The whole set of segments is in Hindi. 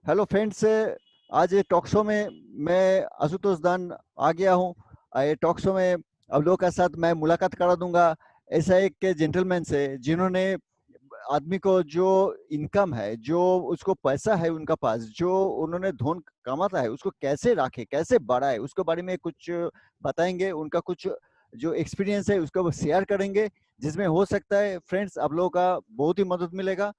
हेलो फ्रेंड्स, आज ये टॉक शो में मैं आशुतोष दान आ गया हूँ। ये टॉक शो में आप लोगों के साथ मैं मुलाकात करा दूंगा ऐसा एक जेंटलमैन से जिन्होंने आदमी को जो इनकम है, जो उसको पैसा है उनका पास, जो उन्होंने धन कमाता है उसको कैसे रखे, कैसे बढ़ाए, उसके बारे में कुछ बताएंगे। उनका कुछ जो एक्सपीरियंस है उसको वो शेयर करेंगे, जिसमें हो सकता है फ्रेंड्स आप लोगों का बहुत ही मदद मिलेगा।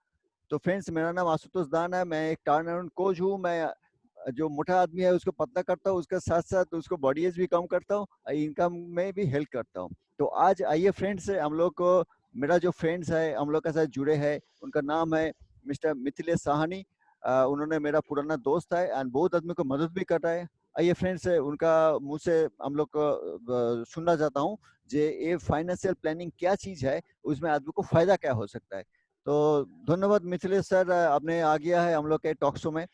तो फ्रेंड्स, मेरा नाम आशुतोष दान है। मैं एक टर्न अराउंड कोच हूँ। मैं जो मोटा आदमी है उसको पतला करता हूँ, उसके साथ साथ उसको बॉडी एज भी कम करता हूँ, इनकम में भी हेल्प करता हूँ। तो आज आइए फ्रेंड्स, हम लोग को मेरा जो फ्रेंड्स है हम लोग के साथ जुड़े हैं, उनका नाम है मिस्टर मिथिलेश साहनी। उन्होंने मेरा पुराना दोस्त है एंड बहुत आदमी को मदद भी कर रहा है। आइए फ्रेंड्स, उनका मुंह से हम लोग को सुनना चाहता हूँ जे ये फाइनेंशियल प्लानिंग क्या चीज है, उसमें आदमी को फायदा क्या हो सकता है। तो धन्यवाद मिथिलेश सर, आपने आ गया है हम लोग के टॉक शो में।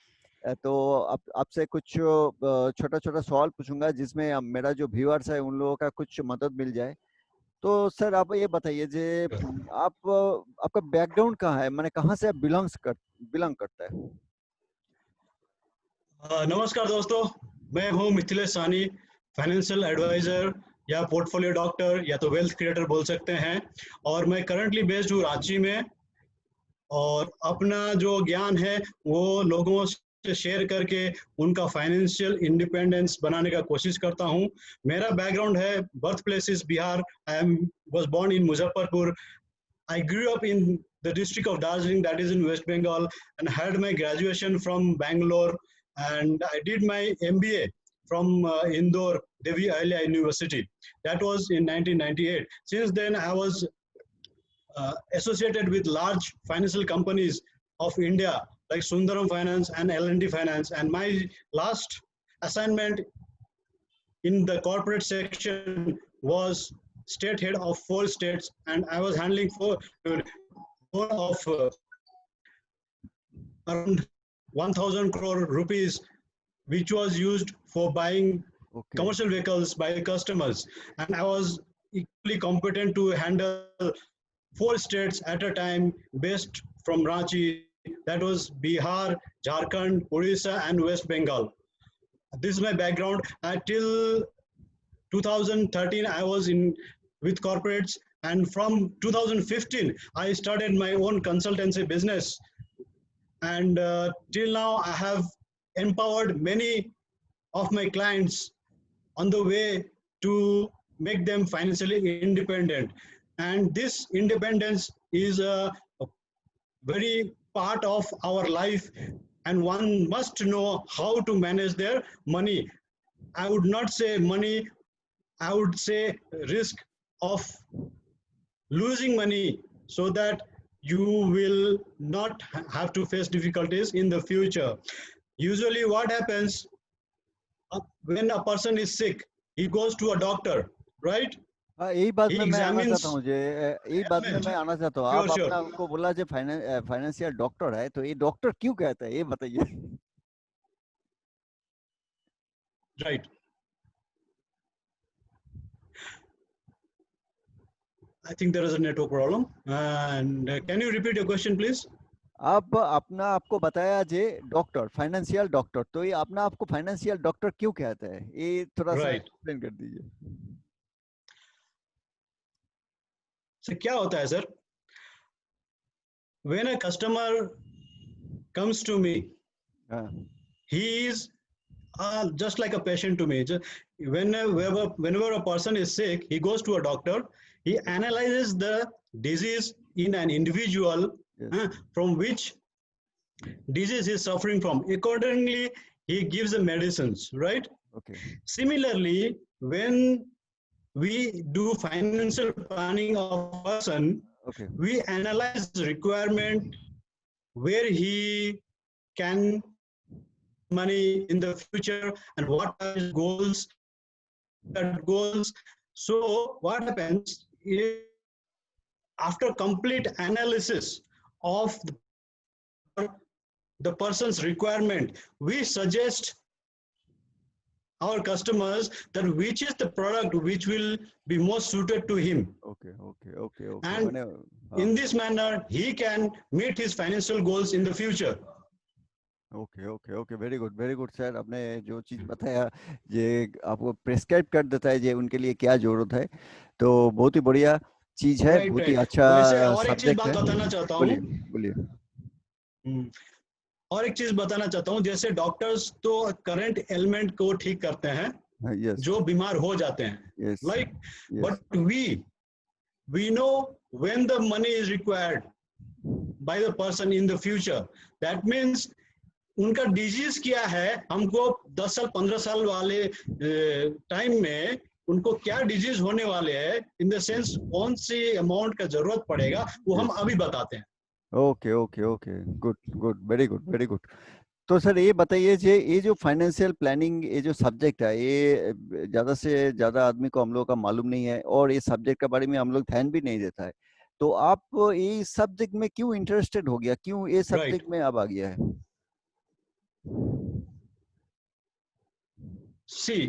तो आप आपसे कुछ छोटा छोटा सवाल पूछूंगा, जिसमें मेरा जो व्यूअर्स है उन लोगों का कुछ मदद मिल जाए। तो सर आप ये बताइए जे आप आपका बैकग्राउंड कहाँ है, माने कहाँ से आप बिलोंग करता है। नमस्कार दोस्तों। मैं हूं मिथिलेश सानी, फाइनेंशियल एडवाइजर या पोर्टफोलियो डॉक्टर या तो वेल्थ क्रिएटर बोल सकते हैं। और मैं करंटली बेस्ड हूँ रांची में, और अपना जो ज्ञान है वो लोगों से शेयर करके उनका फाइनेंशियल इंडिपेंडेंस बनाने का कोशिश करता हूँ। मेरा बैकग्राउंड है, birth place is Bihar. I am was born in Muzaffarpur. I grew up in the district of Darjeeling, that is in West Bengal, and had my graduation from Bangalore, and I did my MBA from Indore Devi Ahilya University. That was in 1998. Since then, I was associated with large financial companies of India like Sundaram Finance and L&T Finance. And my last assignment in the corporate section was state head of 4 states, and I was handling four of around 1,000 crore rupees, which was used for buying okay. commercial vehicles by customers. And I was equally competent to handle 4 states at a time, based from Ranchi. That was Bihar, Jharkhand, Odisha, and West Bengal. This is my background. Until 2013, I was in with corporates, and from 2015, I started my own consultancy business. And till now, I have empowered many of my clients on the way to make them financially independent. And this independence is a very part of our life, and one must know how to manage their money. I would not say money, I would say risk of losing money, so that you will not have to face difficulties in the future. Usually what happens, when a person is sick, he goes to a doctor, right? हाँ, यही बात He में मैं आना चाहता examines हूँ जे यही बात में ailment. मैं आना चाहता हूँ। आप Sure, sure. अपना उनको बोला जो फाइनेंशियल डॉक्टर है, तो ये डॉक्टर क्यों कहते हैं, ये बताइए। Right. I think there is a network problem. And can you repeat your question, please? आप अपना आपको बताया जे डॉक्टर, फाइनेंशियल डॉक्टर, तो ये अपना आपको फाइनेंशियल डॉक्टर क्यों कहते हैं, ये थोड़ा सा Right. एक्सप्लेन कर दीजिए। So क्या होता है sir? When a customer comes to me, हाँ। he is just like a patient to me. Whenever a person is sick, he goes to a doctor. He analyzes the disease in an individual, yes. from which disease he is suffering from. Accordingly, he gives the medicines, right? Okay. Similarly, when we do financial planning of a person, okay. we analyze the requirement, where he can money in the future, and what are his goals, that goals. So what happens is, after complete analysis of the person's requirement, we suggest our customers that which is the product which will be most suited to him, okay. Okay. Okay. Okay and मैंने। हाँ। in this manner he can meet his financial goals in the future. Okay okay okay, very good sir. आपने जो चीज बताया ये आपको प्रेस्क्राइब कर देता है ये उनके लिए क्या जरूरत है, तो बहुत ही बढ़िया चीज है, राइट बहुत ही राइट। वैसे अच्छा और एक चीज सब्जेक्ट बात है। बताना चाहता हूँ। बोलिए बोलिए। हम्म, और एक चीज बताना चाहता हूँ, जैसे डॉक्टर्स तो करंट एलिमेंट को ठीक करते हैं यस जो बीमार हो जाते हैं, yes like, yes. But we know when the money is required by the person in the future, that means उनका डिजीज क्या है, हमको 10 साल 15 साल वाले टाइम में उनको क्या डिजीज होने वाले हैं, इन द सेंस कौन सी अमाउंट का जरूरत पड़ेगा, वो हम यस। अभी बताते हैं। Okay okay okay, good good, very good very good. तो सर ये बताइए ये जो फाइनेंशियल प्लानिंग ये जो सब्जेक्ट है, ये ज़्यादा से ज़्यादा आदमी को हम लोग का मालूम नहीं है, और ये सब्जेक्ट के बारे में हम लोग ध्यान भी नहीं देता है। तो आप ये सब्जेक्ट में क्यों इंटरेस्टेड हो गया, क्यों ये राइट, सब्जेक्ट में अब आ गया है? See,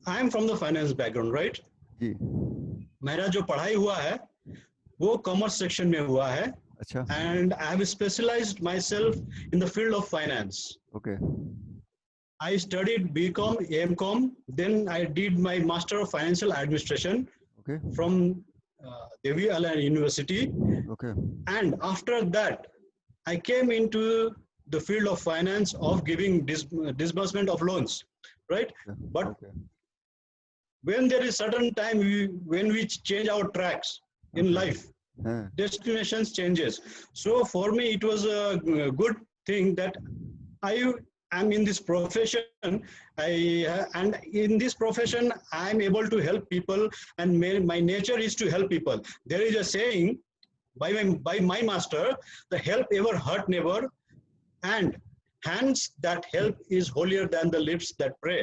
I am from the finance background, right. जी। मेरा जो पढ़ाई हुआ है वो कॉमर्स सेक्शन में हुआ है, अच्छा। and I have specialized myself in the field of finance. Okay I studied BCom, MCom, then I did my Master of Financial Administration okay from Devi Allen University. Okay And after that, I came into the field of finance of giving disbursement of loans, right? But okay when there is certain time when we change our tracks in okay. life, हाँ destinations changes. So for me, it was a good thing that I am in this profession. And in this profession, I am able to help people, and my nature is to help people. There is a saying by my master: the help ever hurt never, and hands that help is holier than the lips that pray.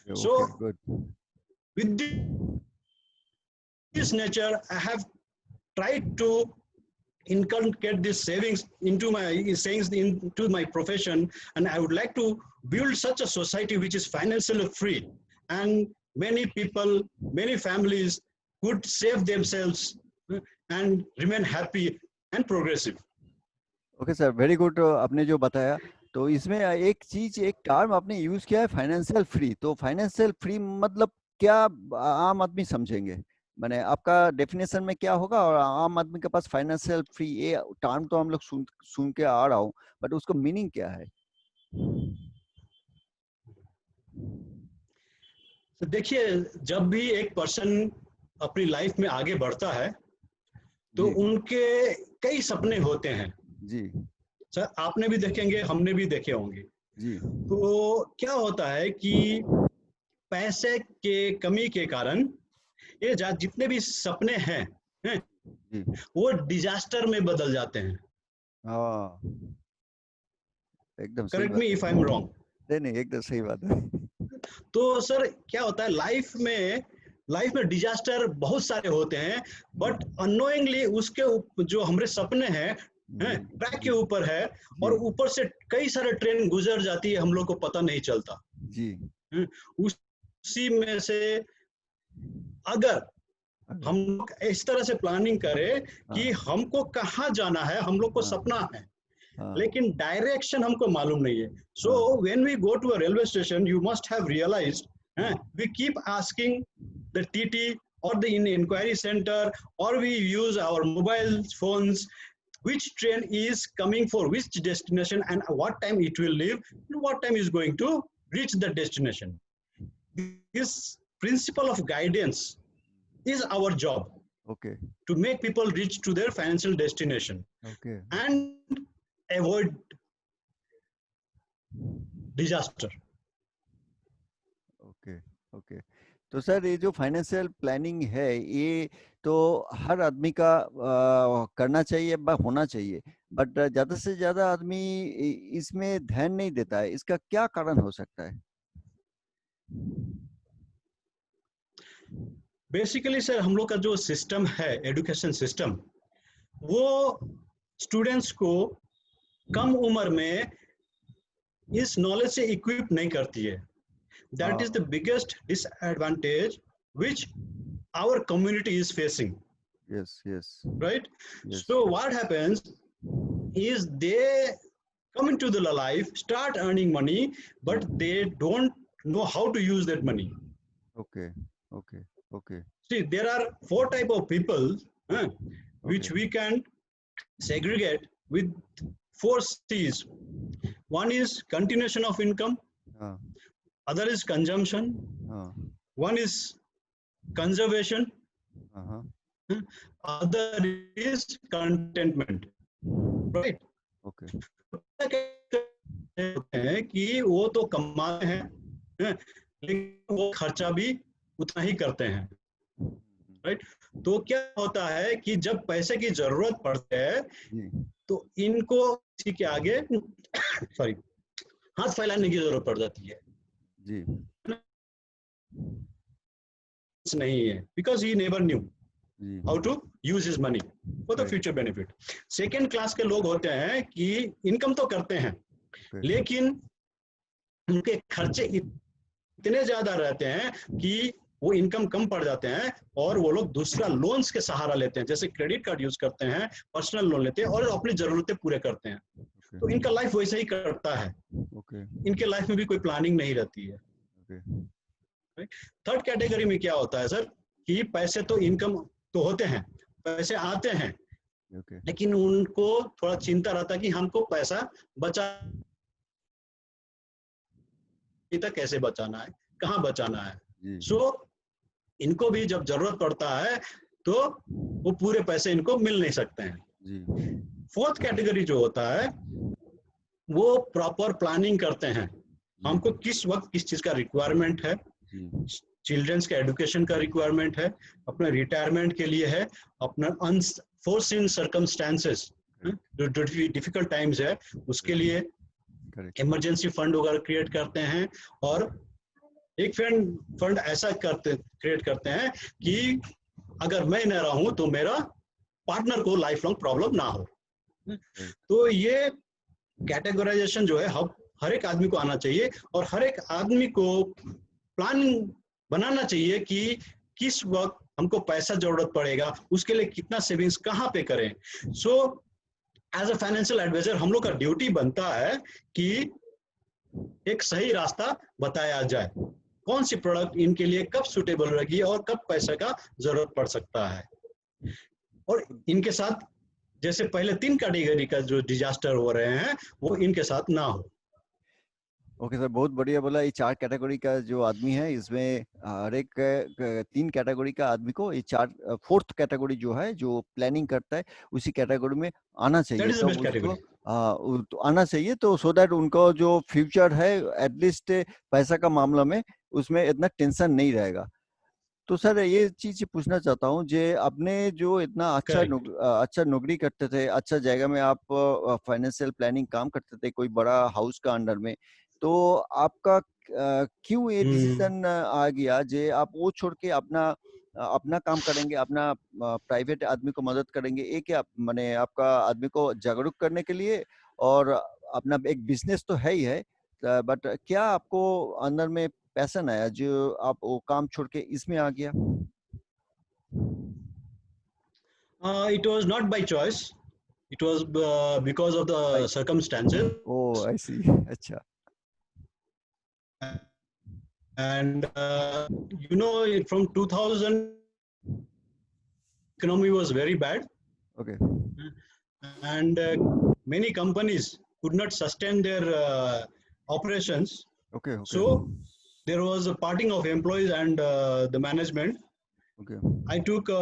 Okay So good. with this nature, I have tried to inculcate these savings into my profession, and I would like to build such a society which is financially free, and many people, many families could save themselves and remain happy and progressive. Okay sir, very good. आपने जो बताया, तो इसमें एक चीज, एक टर्म आपने यूज किया है फाइनेंशियल फ्री। तो फाइनेंशियल फ्री मतलब क्या आम आदमी समझेंगे, माने आपका डेफिनेशन में क्या होगा, और आम आदमी के पास फाइनेंशियल फ्री ये टर्म तो हम लोग सुन सुन के आ रहा हूँ, बट उसको मीनिंग क्या है? तो देखिए, जब भी एक पर्सन अपनी लाइफ में आगे बढ़ता है तो जी उनके कई सपने होते हैं। जी सर, आपने भी देखेंगे, हमने भी देखे होंगे। जी तो क्या होता है कि पैसे के कमी के कारण ये जितने भी सपने हैं, जी। वो डिजास्टर में बदल जाते हैं। हाँ, एकदम सही करेक्ट मी बात है। If I am wrong. नहीं नहीं, एकदम सही बात है। तो सर क्या होता है, लाइफ में डिजास्टर बहुत सारे होते हैं, बट अनोइंगली जो हमारे सपने हैं जी ट्रैक के जी ऊपर है, जी और ऊपर से कई सारे ट्रेन गुजर जाती है, हम लोग को पता नहीं चलता। जी। हैं? उसी में से अगर अगर हम लोग इस तरह से प्लानिंग करें कि हाँ हमको कहाँ जाना है, हम लोग को हाँ सपना है हाँ लेकिन डायरेक्शन हमको मालूम नहीं है। सो हाँ when we go to a railway station, you must have realised, we keep asking the TT or the in inquiry center, or we use our mobile phones, which train is coming for which destination and what time it will leave and what time is going to reach the destination. This principle of guidance is our job, okay to make people reach to their financial destination okay okay and avoid disaster. Okay okay. तो सर ये जो फाइनेंशियल प्लानिंग है ये तो हर आदमी का करना चाहिए, होना चाहिए, बट ज्यादा से ज्यादा आदमी इसमें ध्यान नहीं देता है, इसका क्या कारण हो सकता है? बेसिकली सर, हम लोग का जो सिस्टम है, एजुकेशन सिस्टम, वो स्टूडेंट्स को कम उम्र में इस नॉलेज से इक्विप नहीं करती है। दैट इज द हाँ biggest disadvantage which our community is facing, yes yes right? Yes So what happens is they come into the life, start earning money, but they don't know how to use that money. Okay, okay, okay, See, there are 4 type of people which okay. we can segregate with 4 C's. One is continuation of income, हाँ, other is consumption, हाँ, one is conservation, हाँ, other is contentment, right? okay. है कि वो तो कमाते हैं, लेकिन वो खर्चा भी उतना ही करते हैं, राइट? तो क्या होता है कि जब पैसे की जरूरत पड़ती है जी, तो इनको किसी के आगे सॉरी हाथ फैलाने की जरूरत पड़ जाती है, जी, नहीं है, बिकॉज ही नेवर न्यू जी, how to use his money for the Right. Future benefit. Second class के लोग होते हैं कि इनकम तो करते हैं okay, लेकिन उनके खर्चे इतने ज्यादा रहते हैं कि वो इनकम कम पड़ जाते हैं और वो लोग दूसरा लोन्स के सहारा लेते हैं, जैसे क्रेडिट कार्ड यूज करते हैं, पर्सनल लोन लेते हैं और अपनी जरूरतें पूरे करते हैं। तो okay, इनका लाइफ वैसे ही करता है, okay, इनके लाइफ में भी कोई प्लानिंग नहीं रहती है। okay, थर्ड कैटेगरी में क्या होता है सर कि पैसे तो इनकम तो होते हैं, पैसे आते हैं, okay, लेकिन उनको थोड़ा चिंता रहता है कि हमको पैसा बचा तक कैसे बचाना है, कहाँ बचाना है। जी, सो इनको भी जब जरूरत पड़ता है तो वो पूरे पैसे इनको मिल नहीं सकते हैं। जी, फोर्थ कैटेगरी जो होता है वो प्रॉपर प्लानिंग करते हैं, जी, हमको किस वक्त किस चीज का रिक्वायरमेंट है, जी, चिल्ड्रंस का एजुकेशन का रिक्वायरमेंट है, अपने रिटायरमेंट के लिए है, अपना अनफोर्सिन सर्कमस्टेंसेस जो डिफिकल्ट टाइम्स है उसके लिए correct, इमरजेंसी फंड वगैरह क्रिएट करते हैं। और एक फंड ऐसा क्रिएट करते हैं कि अगर मैं न रहूं तो मेरा पार्टनर को लाइफ लॉन्ग प्रॉब्लम ना हो। right, तो ये कैटेगराइजेशन जो है हर एक आदमी को आना चाहिए और हर एक आदमी को प्लानिंग बनाना चाहिए कि किस वक्त हमको पैसा जरूरत पड़ेगा, उसके लिए कितना सेविंग्स कहाँ पे करें। So as a financial advisor हम लोग का ड्यूटी बनता है कि एक सही रास्ता बताया जाए, कौन सी प्रोडक्ट इनके लिए कब सुटेबल रहेगी और कब पैसे का जरूरत पड़ सकता है। और इनके साथ जैसे पहले 3 कैटेगरी का जो डिजास्टर हो रहे हैं वो इनके साथ ना हो। ओके सर, बहुत बढ़िया बोला। ये 4 कैटेगरी का जो आदमी है इसमें हर एक 3 कैटेगरी का आदमी को ये 4 फोर्थ कैटेगरी जो है जो प्लानिंग करता है उसी कैटेगरी में आना दैट चाहिए, इज द तब बेस्ट उसको कैटेगरी। तो आना चाहिए, तो सो दैट उनको जो फ्यूचर है एटलीस्ट पैसा का मामला में उसमें इतना टेंशन नहीं रहेगा। तो सर ये चीज पूछना चाहता हूँ, जे आपने जो इतना करेक्ट। अच्छा नौकरी करते थे, अच्छा जगह में आप फाइनेंशियल प्लानिंग काम करते थे कोई बड़ा हाउस का अंडर में, तो आपका क्यों ये डिसीजन आ गया जे आप वो छोड़ के अपना काम करेंगे, अपना प्राइवेट आदमी को मदद करेंगे? ये क्या माने आपका आदमी को जागरूक करने के लिए और अपना एक बिजनेस तो है ही है, बट क्या आपको अंदर में पैशन आया जो आप वो काम छोड़ के इसमें आ गया? It was not by choice, it was because of the I circumstances। ओह आई सी अच्छा And from 2000 economy was very bad, okay and many companies could not sustain their operations. Okay okay So there was a parting of employees and the management. Okay I took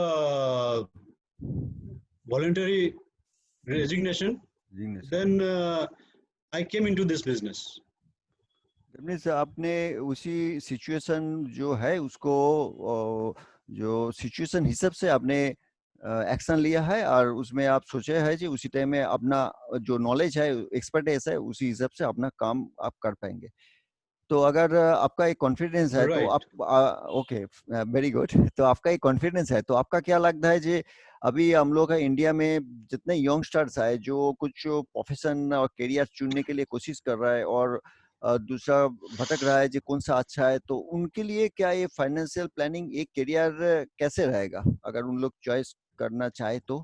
voluntary resignation. Then I came into this business. से आपने उसी सिचुएशन जो है उसको जो सिचुएशन हिसाब से आपने एक्शन लिया है और उसमें आप सोचे है जी उसी टाइम में अपना जो नॉलेज है, एक्सपर्टाइज है, उसी हिसाब से अपना काम आप कर पाएंगे। तो अगर आपका एक कॉन्फिडेंस है तो Right. आप ओके वेरी गुड तो आपका एक कॉन्फिडेंस है तो आपका क्या लगता है जी अभी हम लोग है इंडिया में जितने यंगस्टर्स है जो कुछ प्रोफेशन और करियर चुनने के लिए कोशिश कर रहा है और दूसरा भटक रहा है जी कौन सा अच्छा है, तो उनके लिए क्या ये फाइनेंशियल प्लानिंग एक करियर कैसे रहेगा अगर उन लोग चॉइस करना चाहे तो?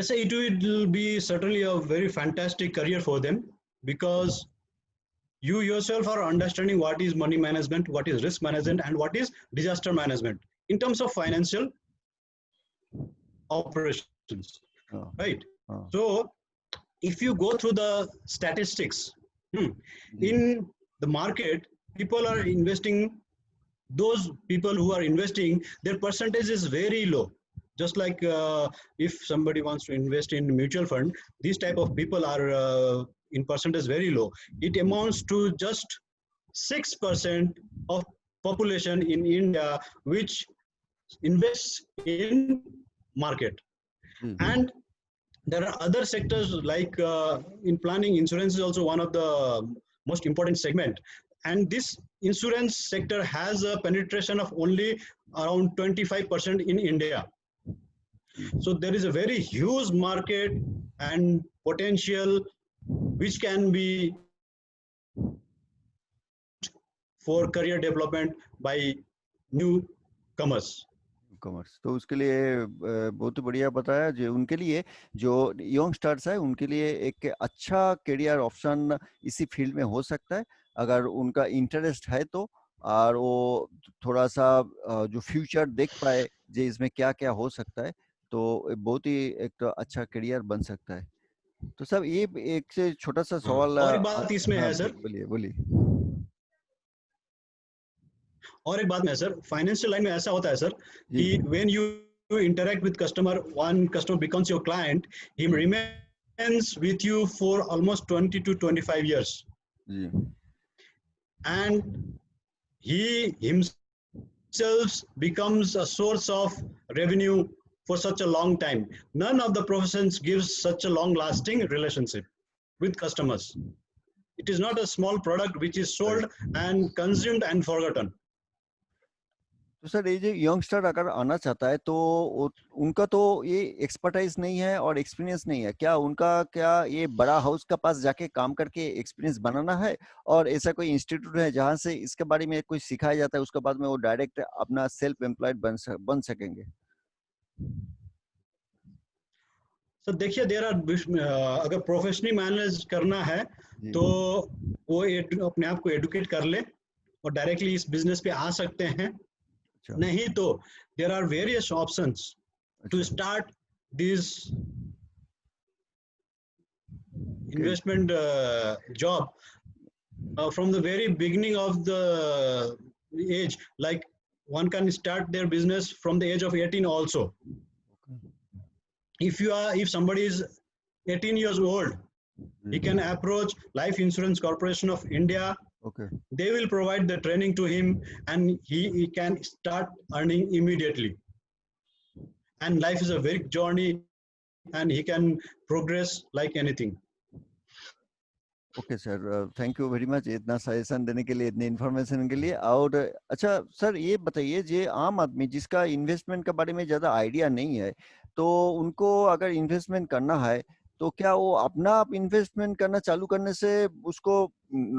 Yes, it will be certainly a very fantastic career for them, because you yourself are understanding what is money management, what is risk management, and what is disaster management in terms of financial operations, हाँ, right? हाँ, So if you go through the statistics, जी, in the market, people are investing, those people who are investing, their percentage is very low. Just like if somebody wants to invest in mutual fund, these type of people are in percentage very low. It amounts to just 6% of population in India which invests in market. जी, And there are other sectors like in planning, insurance is also one of the most important segment, and this insurance sector has a penetration of only around 25% in India. जी. So there is a very huge market and potential which can be for career development by newcomers. Commerce तो उसके लिए बहुत ही बढ़िया बताया जो उनके लिए जो यंग स्टार्स है उनके लिए एक अच्छा करियर ऑप्शन इसी फील्ड में हो सकता है अगर उनका इंटरेस्ट है तो और वो थोड़ा सा जो फ्यूचर देख पाए जो इसमें क्या क्या हो सकता है तो बहुत ही एक तो अच्छा करियर बन सकता है तो सब ये एक से छोटा सा सवाल और एक बात इसमें हाँ है सर, बोलिए बोलिए और एक बात में है सर, फाइनेंशियल लाइन में ऐसा होता है सर जी कि when you interact with customer, one customer becomes your client, he जी remains with you for almost 20 to 25 years, जी and he himself becomes a source of revenue for such a long time. None of the professions gives such a long lasting relationship with customers. It is not a small product which is sold and consumed and forgotten. तो सर ये जो यंगस्टर अगर आना चाहता है तो उनका तो ये एक्सपर्टाइज नहीं है और एक्सपीरियंस नहीं है क्या उनका क्या ये बड़ा हाउस के पास जाके काम करके एक्सपीरियंस बनाना है और ऐसा कोई इंस्टीट्यूट है जहाँ से इसके बारे में कुछ सिखाया जाता है उसके बाद में वो डायरेक्ट अपना सेल्फ एम्प्लॉयड बन सकेंगे सर देखिए, देर आर, अगर प्रोफेशनली मैनेज करना है जी तो वो अपने आप को एडुकेट कर ले और डायरेक्टली इस बिजनेस पे आ सकते हैं। अच्छा नहीं तो there are various options to अच्छा start this okay investment job from the very beginning of the age. Like one can start their business from the age of 18 also. If somebody is 18 years old, he can approach Life Insurance Corporation of India. Okay They will provide the training to him, and he can start earning immediately. And life is a very journey, and he can progress like anything. Okay sir thank you very much इतना सजेशन देने के लिए इतनी इन्फॉर्मेशन के लिए और अच्छा सर ये बताइए जे आम आदमी जिसका इन्वेस्टमेंट के बारे में ज़्यादा आइडिया नहीं है तो उनको अगर इन्वेस्टमेंट करना है तो क्या वो अपना आप इन्वेस्टमेंट करना चालू करने से उसको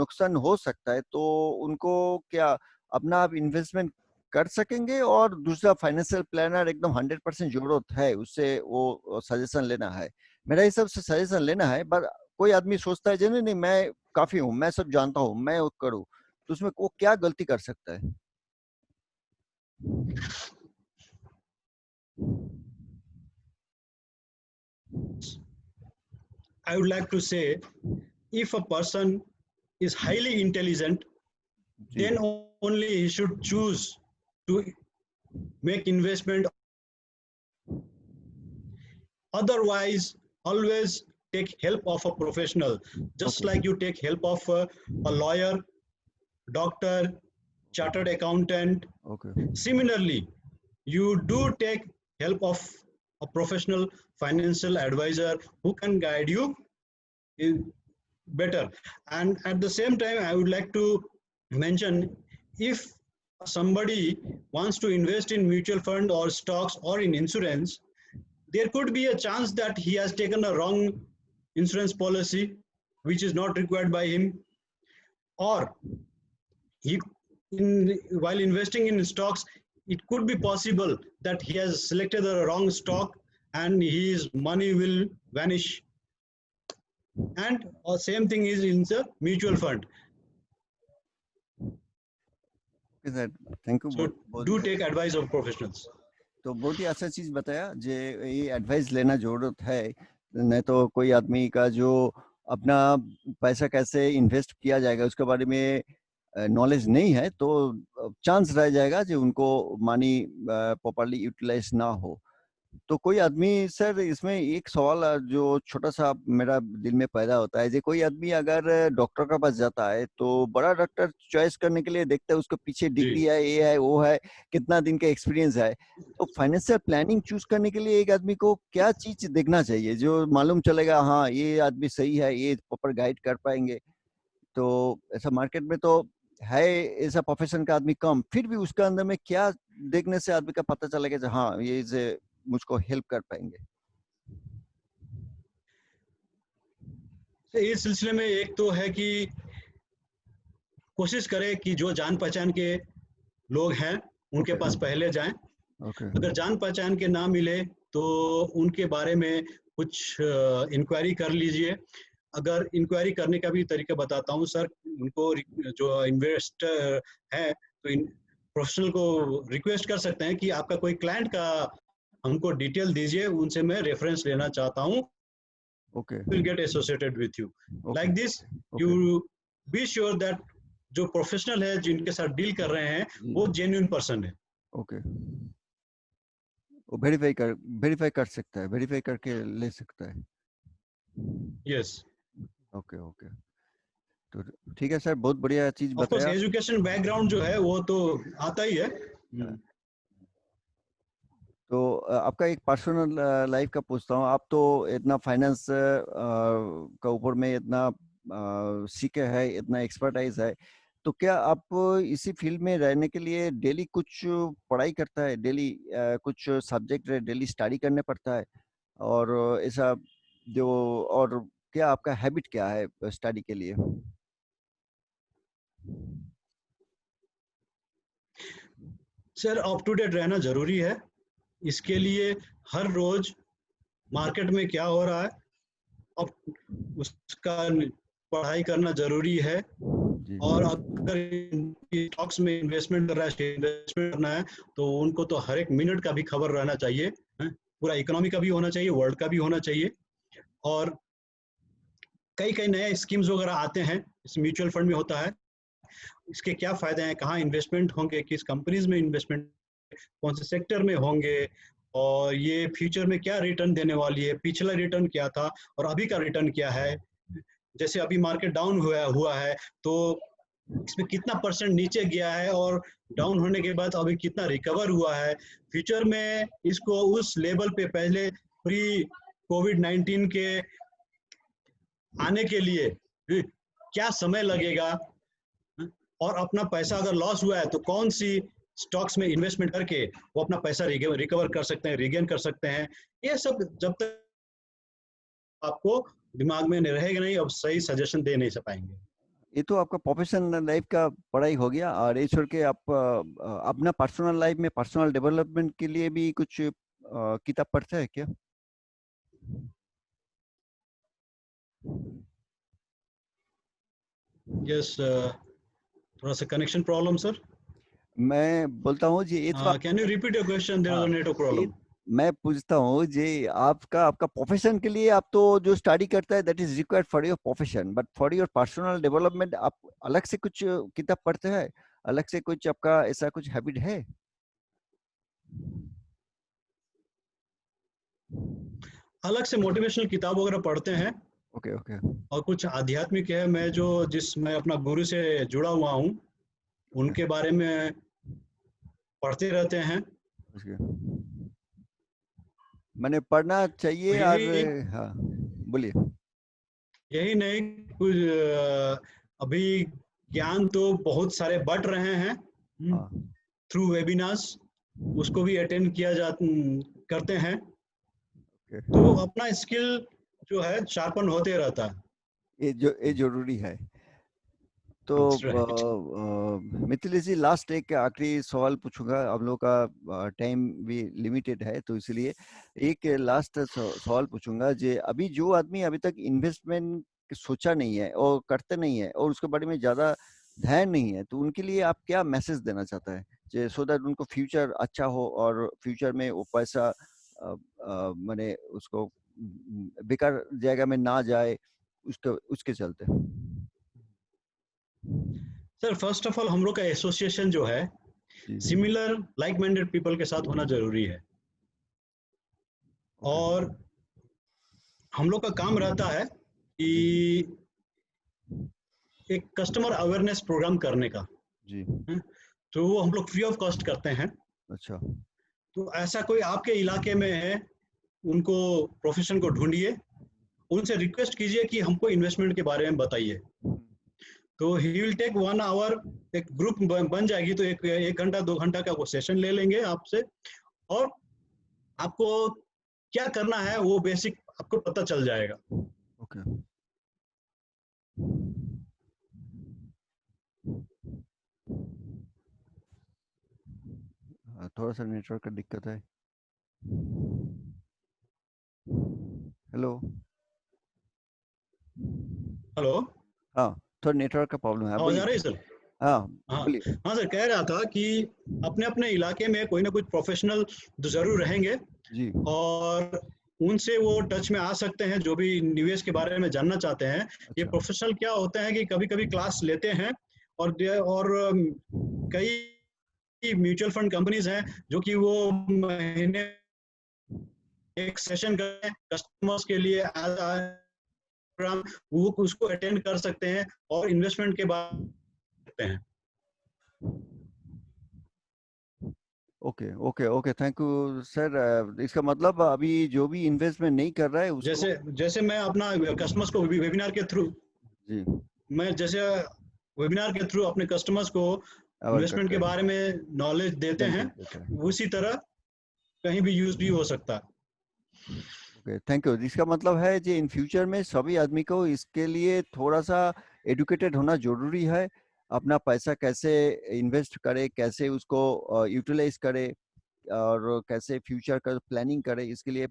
नुकसान हो सकता है तो उनको क्या अपना आप इन्वेस्टमेंट कर सकेंगे और दूसरा फाइनेंशियल प्लानर एकदम 100% जरूरत है उससे वो सजेशन लेना है मेरा हिसाब से सजेशन लेना है बट कोई आदमी सोचता है जी नहीं नहीं मैं काफी हूँ मैं सब जानता हूँ मैं वो करूँ तो उसमें वो क्या गलती कर सकता है I would like to say, if a person is highly intelligent, जी then only he should choose to make investment. Otherwise, always take help of a professional, just okay like you take help of a lawyer, doctor, chartered accountant. Okay Similarly, you do take help of a professional financial advisor who can guide you better. And at the same time, I would like to mention, if somebody wants to invest in mutual fund or stocks or in insurance, there could be a chance that he has taken a wrong insurance policy which is not required by him, or he while investing in stocks, it could be possible that he has selected the wrong stock and his money will vanish. And same thing is in the mutual fund. Thank you. So do take advice of professionals. तो बहुत ही अच्छा चीज बताया जे ये एडवाइस लेना जरूरत है, नहीं तो कोई आदमी का जो अपना पैसा कैसे इन्वेस्ट किया जाएगा उसके बारे में नॉलेज नहीं है तो चांस रह जाएगा जो उनको मनी प्रॉपर्ली यूटिलाइज ना हो। तो कोई आदमी सर इसमें एक सवाल जो छोटा सा मेरा दिल में पैदा होता है, जो कोई आदमी अगर डॉक्टर के पास जाता है तो बड़ा डॉक्टर चॉइस करने के लिए देखता है उसके पीछे डिग्री है, ये है वो है, कितना दिन का एक्सपीरियंस है। तो फाइनेंशियल प्लानिंग चूज करने के लिए एक आदमी को क्या चीज देखना चाहिए जो मालूम चलेगा हाँ ये आदमी सही है, ये प्रॉपर गाइड कर पाएंगे? तो ऐसा मार्केट में तो है ऐसा प्रोफेशन का आदमी कम, फिर भी उसके अंदर में क्या देखने से आदमी का पता चलेगा हाँ ये मुझको हेल्प कर पाएंगे? इस सिलसिले में एक तो है कि कोशिश करें कि जो जान पहचान के लोग हैं उनके पास पहले जाएं। अगर जान पहचान के ना मिले तो उनके बारे में कुछ इंक्वायरी कर लीजिए। अगर इंक्वायरी करने का भी तरीका बताता हूँ सर, उनको जो इन्वेस्टर है तो प्रोफेशनल को रिक्वेस्ट कर सकते हैं कि आपका कोई क्लाइंट का हमको डिटेल दीजिए, उनसे मैं रेफरेंस लेना चाहता हूँ। Will get associated with you. Like this, you be sure that जो प्रोफेशनल है जिनके साथ डील कर रहे हैं वो जेन्युइन पर्सन है। वो वेरीफाई कर सकता है, वेरीफाई करके ले सकता है। यस। ओके तो ठीक है सर, बहुत बढ़िया चीज बताया। एजुकेशन बैकग्राउंड जो है वो तो आता ही है। तो आपका एक पर्सनल लाइफ का पूछता हूँ, आप तो इतना फाइनेंस का ऊपर में इतना सीखे है, इतना एक्सपर्टाइज है, तो क्या आप इसी फील्ड में रहने के लिए डेली कुछ पढ़ाई करता है, डेली कुछ सब्जेक्ट डेली स्टडी करने पड़ता है और ऐसा जो, और क्या आपका हैबिट क्या है स्टडी के लिए? सर अप टू डेट रहना जरूरी है। इसके लिए हर रोज मार्केट में क्या हो रहा है अब उसका पढ़ाई करना जरूरी है। और अगर स्टॉक्स में इन्वेस्टमेंट करना है तो उनको तो हर एक मिनट का भी खबर रहना चाहिए, पूरा इकोनॉमी का भी होना चाहिए, वर्ल्ड का भी होना चाहिए। और कई कई नए स्कीम्स वगैरह आते हैं, इस म्यूचुअल फंड में होता है, इसके क्या फायदे हैं, कहाँ इन्वेस्टमेंट होंगे, किस कंपनीज में इन्वेस्टमेंट, कौन से सेक्टर में होंगे, और ये फ्यूचर में क्या रिटर्न देने वाली है, पिछला रिटर्न क्या था और अभी का रिटर्न क्या है। जैसे अभी मार्केट डाउन हुआ है तो इसमें कितना परसेंट नीचे गया है और डाउन होने के बाद अभी कितना रिकवर हुआ है। फ्यूचर में इसको उस लेवल पे पहले प्री कोविड-19 के आने के लिए क्या समय लगेगा, और अपना पैसा अगर लॉस हुआ है तो कौन सी स्टॉक्स में इन्वेस्टमेंट करके वो अपना पैसा रिकवर कर सकते हैं, रिगेन कर सकते हैं। ये सब जब तक आपको दिमाग में नहीं रहेगा नहीं, अब सही सजेशन दे नहीं पाएंगे। ये तो आपका प्रोफेशनल लाइफ का पढ़ाई हो गया, और ये छोड़ के आप अपना पर्सनल लाइफ में पर्सनल डेवलपमेंट के लिए भी कुछ किताब पढ़ते हैं क्या? यस, थोड़ा सा कनेक्शन प्रॉब्लम सर। मैं बोलता हूँ जी, ये तो can you repeat your question, there is a network problem. मैं पूछता हूँ जी, आपका प्रोफेशन के लिए आप तो जो स्टडी करता है that is required for your profession, but for your personal development आप अलग से कुछ किताब पढ़ते हैं, अलग से कुछ आपका ऐसा कुछ हैबिट है? अलग से मोटिवेशनल किताब वगैरह पढ़ते हैं। ओके और कुछ आध्यात्मिक है, मैं अपना गुरु से जुड़ा हुआ हूँ, उनके बारे में पढ़ते रहते हैं। मैंने पढ़ना चाहिए। और हाँ बोलिए। यही नहीं, कुछ अभी ज्ञान तो बहुत सारे बढ़ रहे हैं थ्रू वेबिनार्स, उसको भी अटेंड करते हैं। तो अपना स्किल जो है शार्पन होते रहता है। ये जरूरी है। तो That's right. Mithilesh ji, last एक आखिरी सवाल पूछूंगा। हम लोग का टाइम भी लिमिटेड है, तो इसलिए एक लास्ट सवाल पूछूंगा। जे अभी जो आदमी अभी तक इन्वेस्टमेंट सोचा नहीं है और करते नहीं है और उसके बारे में ज्यादा ध्यान नहीं है, तो उनके लिए आप क्या मैसेज देना चाहता है, जे सो दैट उनको फ्यूचर अच्छा हो और फ्यूचर में वो पैसा माने उसको बेकार जगह में ना जाए, उसके उसके चलते। सर फर्स्ट ऑफ ऑल हम लोग का एसोसिएशन जो है जी। सिमिलर लाइक माइंडेड पीपल के साथ होना जरूरी है। ओके। और हम लोग का काम रहता है जी। कि एक कस्टमर अवेयरनेस प्रोग्राम करने का। जी। हम्म, तो वो हम लोग फ्री ऑफ कॉस्ट करते हैं। अच्छा। तो ऐसा कोई आपके इलाके में है, उनको प्रोफेशन को ढूंढिए, उनसे रिक्वेस्ट कीजिए कि हमको इन्वेस्टमेंट के बारे में बताइए। तो ही विल टेक 1 आवर, एक ग्रुप बन जाएगी, तो एक घंटा 2 घंटा का वो सेशन ले लेंगे आपसे, और आपको क्या करना है वो बेसिक आपको पता चल जाएगा। ओके। थोड़ा सा नेटवर्क का दिक्कत है। हेलो। हेलो, हाँ, थोड़ा नेटवर्क का प्रॉब्लम है, आप आवाज आ बोलिए। रही है सर? हाँ, हाँ, बोलिए। हाँ सर, कह रहा था कि अपने अपने इलाके में कोई ना कोई प्रोफेशनल तो जरूर रहेंगे, जी। और उनसे वो टच में आ सकते हैं जो भी निवेश के बारे में जानना चाहते हैं। ये अच्छा। प्रोफेशनल क्या होते हैं कि कभी कभी क्लास लेते हैं, और कई म्यूचुअल फंड कंपनीज हैं जो कि वो महीने एक सेशन करें कस्टमर्स के लिए एज प्रोग्राम, वो उसको अटेंड कर सकते हैं और इन्वेस्टमेंट के बारे में हैं। Okay, okay, okay, thank you sir. इसका मतलब अभी जो भी इन्वेस्टमेंट नहीं कर रहा है उसको। जैसे जैसे मैं अपना कस्टमर्स को वेबिनार के थ्रू, जी। मैं जैसे वेबिनार के थ्रू अपने कस्टमर्स को अवेयर इन्वेस्टमेंट करता के है। बारे में नॉलेज देते हैं, जानकारी देता है। उसी तरह कहीं भी यूज भी हो सकता है। Okay, thank you. इसका मतलब है कि इन फ्यूचर में सभी आदमी को इसके लिए थोड़ा सा एडुकेटेड होना जरूरी है। अपना पैसा कैसे इन्वेस्ट करे, कैसे उसको यूटिलाइज करे और कैसे फ्यूचर का प्लानिंग करे, इसके लिए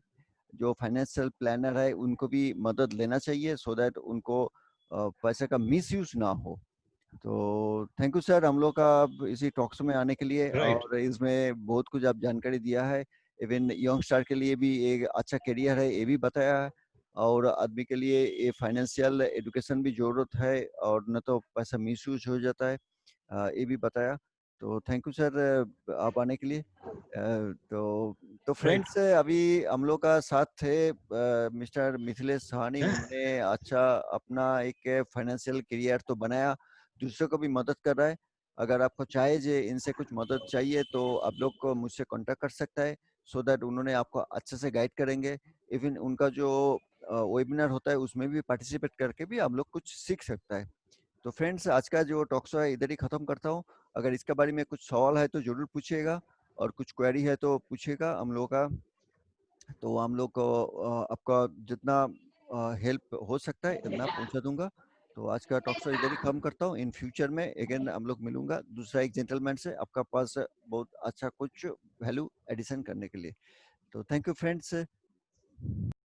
जो फाइनेंशियल प्लानर है उनको भी मदद लेना चाहिए, सो दैट उनको पैसे का मिसयूज ना हो। तो थैंक यू सर, हम लोग का अब इसी टॉक्स में आने के लिए, राइट। और इसमें बहुत कुछ आप जानकारी दिया है। इवन यंगस्टर के लिए भी एक अच्छा करियर है ये भी बताया है, और आदमी के लिए ये फाइनेंशियल एजुकेशन भी जरूरत है, और न तो पैसा मिसयूज हो जाता है, ये भी बताया। तो थैंक यू सर आप आने के लिए। तो राइट फ्रेंड्स, अभी हम लोग का साथ थे मिस्टर मिथिलेश सहानी। है। उन्होंने अच्छा अपना एक फाइनेंशियल करियर तो बनाया, दूसरों को भी मदद कर रहा है। अगर आपको चाहे जे इनसे कुछ मदद चाहिए तो आप लोग को मुझसे कांटेक्ट कर सकता है, सो दैट उन्होंने आपको अच्छे से गाइड करेंगे। इवन उनका जो वेबिनार होता है उसमें भी पार्टिसिपेट करके भी हम लोग कुछ सीख सकता है। तो फ्रेंड्स, आज का जो टॉक शो है इधर ही खत्म करता हूँ। अगर इसके बारे में कुछ सवाल है तो जरूर पूछिएगा, और कुछ क्वेरी है तो पूछिएगा हम लोग का। तो हम लोग को आपका जितना हेल्प हो सकता है इतना पहुंचा दूंगा। तो आज का टॉक शो इधर ही खत्म करता हूँ। इन फ्यूचर में अगेन हम लोग मिलूंगा दूसरा एक जेंटलमैन से आपका पास बहुत अच्छा कुछ वैल्यू एडिशन करने के लिए। तो थैंक यू फ्रेंड्स।